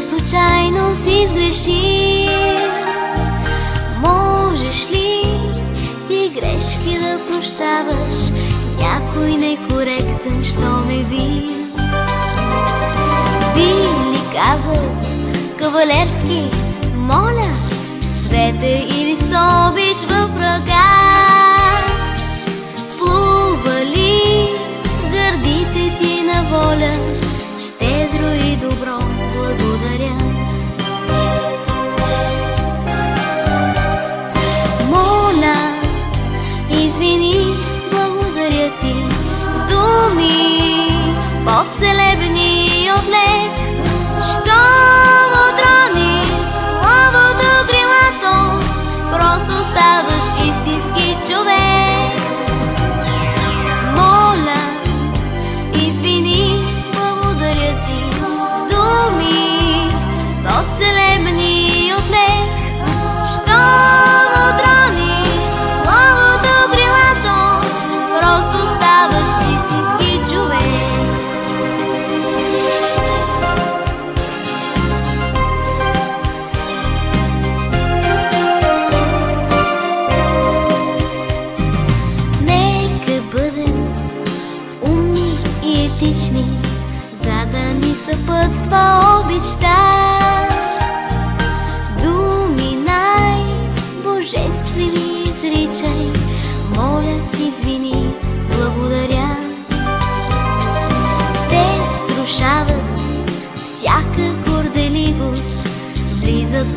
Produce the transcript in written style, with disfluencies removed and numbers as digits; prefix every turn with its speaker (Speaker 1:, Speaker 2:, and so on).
Speaker 1: случайно си сгрешил, можеш ли ти грешки да прощаваш? Някой некоректен, що ме бил? Би ли казал кавалерски: моля, цвете или с обич в ръка? Плува ли гърдите ти на воля? Щедро и добро благодаря. Моля, извини, благодаря ти. Думи по-целебни от лек, щом отрони словото крилато, просто ставаш истински човек. Моля, извини, благодаря ти. Думи по-целебни от лек, щом отрони словото крилато, просто ставаш истински човек. Нека бъдем умни и етични, за да ни съпътства обичта. Думи най-божествени изричай, моля, извини, благодаря. Те струшават всяка горделивост, влизат в